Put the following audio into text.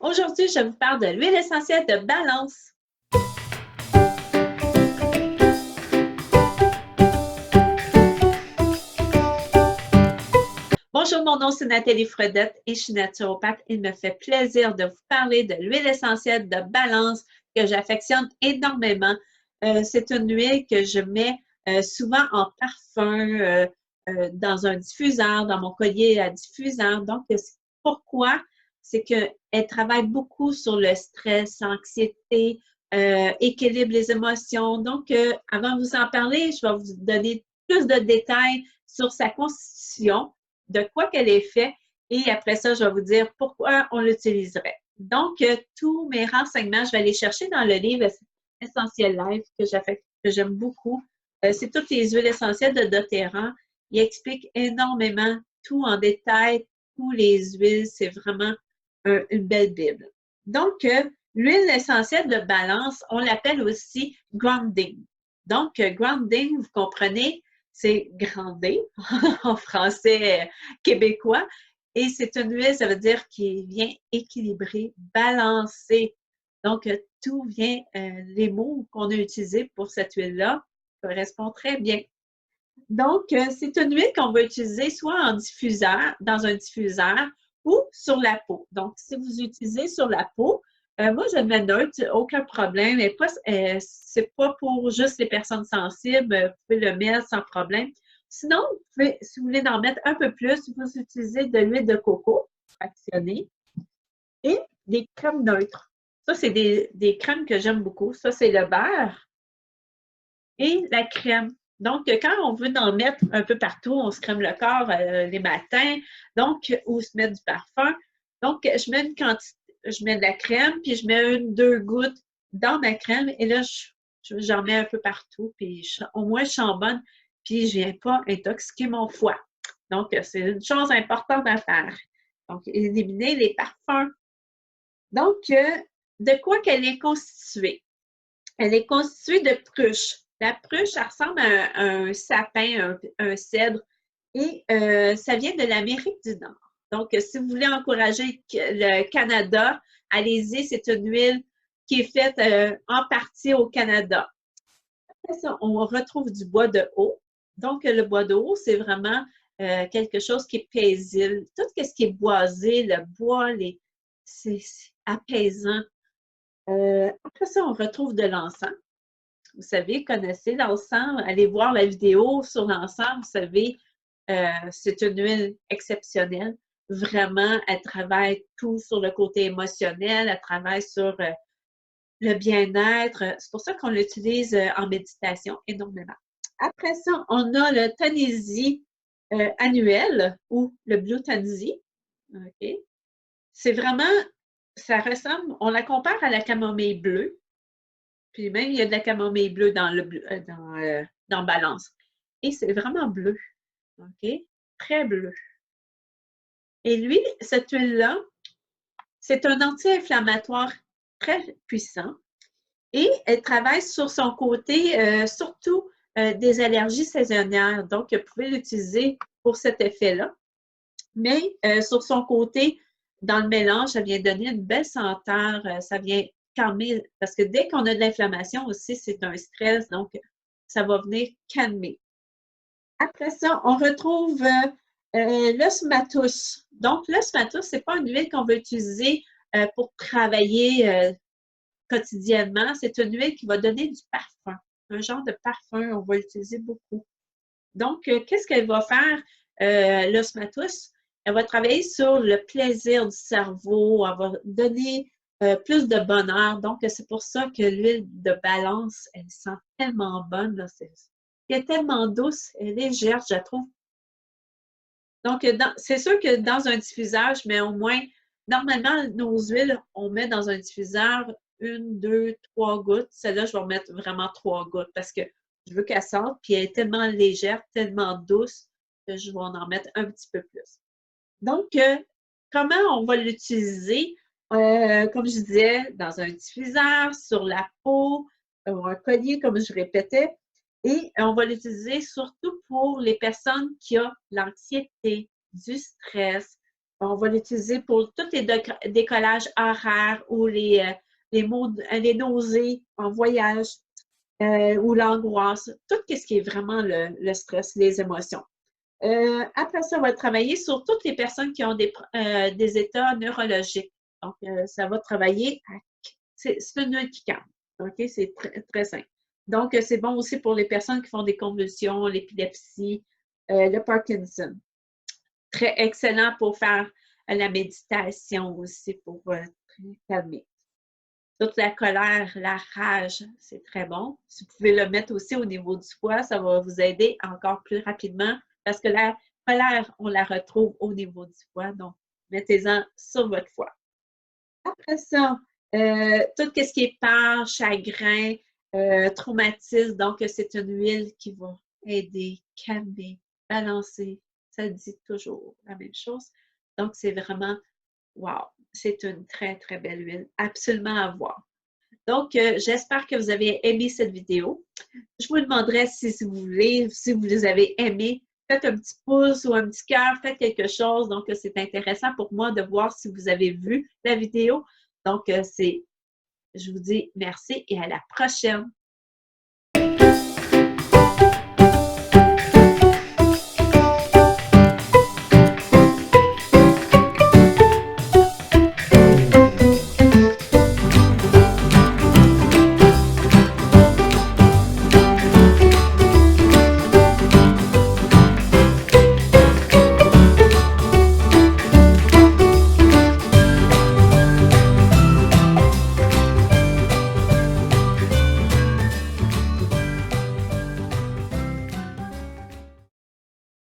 Aujourd'hui, je vous parle de l'huile essentielle de Balance. Bonjour, mon nom c'est Nathalie Fredette et je suis naturopathe. Il me fait plaisir de vous parler de l'huile essentielle de Balance que j'affectionne énormément. C'est une huile que je mets souvent en parfum, dans un diffuseur, dans mon collier à diffuseur. Donc, pourquoi? C'est qu'elle travaille beaucoup sur le stress, l'anxiété, équilibre les émotions. Donc, avant de vous en parler, je vais vous donner plus de détails sur sa constitution, de quoi qu'elle est faite, et après ça, je vais vous dire pourquoi on l'utiliserait. Donc, tous mes renseignements, je vais aller chercher dans le livre Essentiel Life que j'aime beaucoup. C'est toutes les huiles essentielles de doTERRA. Il explique énormément tout en détail, tous les huiles. C'est vraiment une belle Bible. Donc, l'huile essentielle de Balance, on l'appelle aussi grounding. Donc, grounding, vous comprenez, c'est grander en français québécois. Et c'est une huile, ça veut dire qui vient équilibrer, balancer. Donc, tout vient, les mots qu'on a utilisés pour cette huile-là correspondent très bien. Donc, c'est une huile qu'on va utiliser soit en diffuseur, dans un diffuseur, ou sur la peau. Donc, si vous utilisez sur la peau, moi, je le mets neutre, aucun problème. C'est pas pour juste les personnes sensibles, vous pouvez le mettre sans problème. Sinon, si vous voulez en mettre un peu plus, vous utilisez de l'huile de coco fractionnée et des crèmes neutres. Ça, c'est des crèmes que j'aime beaucoup. Ça, c'est le beurre et la crème. Donc, quand on veut en mettre un peu partout, on se crème le corps les matins, donc, ou se mettre du parfum. Donc, je mets une quantité, je mets de la crème, puis je mets 1, 2 gouttes dans ma crème, et là, j'en mets un peu partout, puis au moins, je sens bonne, puis je ne viens pas intoxiquer mon foie. Donc, c'est une chose importante à faire. Donc, éliminer les parfums. Donc, de quoi qu'elle est constituée? Elle est constituée de pruches. La pruche, ça ressemble à un sapin, un cèdre, et ça vient de l'Amérique du Nord. Donc, si vous voulez encourager le Canada, allez-y, c'est une huile qui est faite en partie au Canada. Après ça, on retrouve du bois de haut. Donc, le bois de haut, c'est vraiment quelque chose qui est paisible. Tout ce qui est boisé, le bois, c'est apaisant. Après ça, on retrouve de l'encens. Vous savez, connaissez l'encens, allez voir la vidéo sur l'encens, vous savez, c'est une huile exceptionnelle. Vraiment, elle travaille tout sur le côté émotionnel, elle travaille sur le bien-être. C'est pour ça qu'on l'utilise en méditation énormément. Après ça, on a le Tanisi annuel ou le Blue Tanisi. OK? C'est vraiment, ça ressemble, on la compare à la camomille bleue. Puis même, il y a de la camomille bleue dans Balance. Et c'est vraiment bleu. OK? Très bleu. Et lui, cette huile-là, c'est un anti-inflammatoire très puissant. Et elle travaille sur son côté, surtout des allergies saisonnières. Donc, vous pouvez l'utiliser pour cet effet-là. Mais sur son côté, dans le mélange, ça vient donner une belle senteur, ça vient calmer, parce que dès qu'on a de l'inflammation aussi, c'est un stress, donc ça va venir calmer. Après ça, on retrouve l'osmatus. Donc, l'osmatus, ce n'est pas une huile qu'on va utiliser pour travailler quotidiennement. C'est une huile qui va donner du parfum, un genre de parfum, on va l'utiliser beaucoup. Donc, qu'est-ce qu'elle va faire, l'osmatus? Elle va travailler sur le plaisir du cerveau, elle va donner plus de bonheur. Donc, c'est pour ça que l'huile de Balance, elle sent tellement bonne. Là, elle est tellement douce, elle est légère, je la trouve. Donc, c'est sûr que dans un diffuseur, je mets au moins, normalement, nos huiles, on met dans un diffuseur 1, 2, 3 gouttes. Celle-là, je vais en mettre vraiment 3 gouttes parce que je veux qu'elle sorte, puis elle est tellement légère, tellement douce que je vais en mettre un petit peu plus. Donc, comment on va l'utiliser? Comme je disais, dans un diffuseur, sur la peau, un collier, comme je répétais, et on va l'utiliser surtout pour les personnes qui ont l'anxiété, du stress, On va l'utiliser pour tous les décollages horaires ou les nausées en voyage ou l'angoisse, tout ce qui est vraiment le stress, les émotions. Après ça, on va travailler sur toutes les personnes qui ont des états neurologiques. Donc, ça va travailler c'est une huile qui calme. OK? C'est très, très simple. Donc, c'est bon aussi pour les personnes qui font des convulsions, l'épilepsie, le Parkinson. Très excellent pour faire la méditation aussi, pour calmer. Toute la colère, la rage, c'est très bon. Si vous pouvez le mettre aussi au niveau du foie, ça va vous aider encore plus rapidement parce que la colère, on la retrouve au niveau du foie. Donc, mettez-en sur votre foie. Après ça, tout ce qui est peur, chagrin, traumatisme, donc c'est une huile qui va aider, calmer, balancer. Ça dit toujours la même chose. Donc, c'est vraiment, wow, c'est une très, très belle huile, absolument à voir. Donc, j'espère que vous avez aimé cette vidéo. Je vous demanderai si vous voulez, si vous les avez aimés, faites un petit pouce ou un petit cœur, faites quelque chose. Donc, c'est intéressant pour moi de voir si vous avez vu la vidéo. Donc, je vous dis merci et à la prochaine.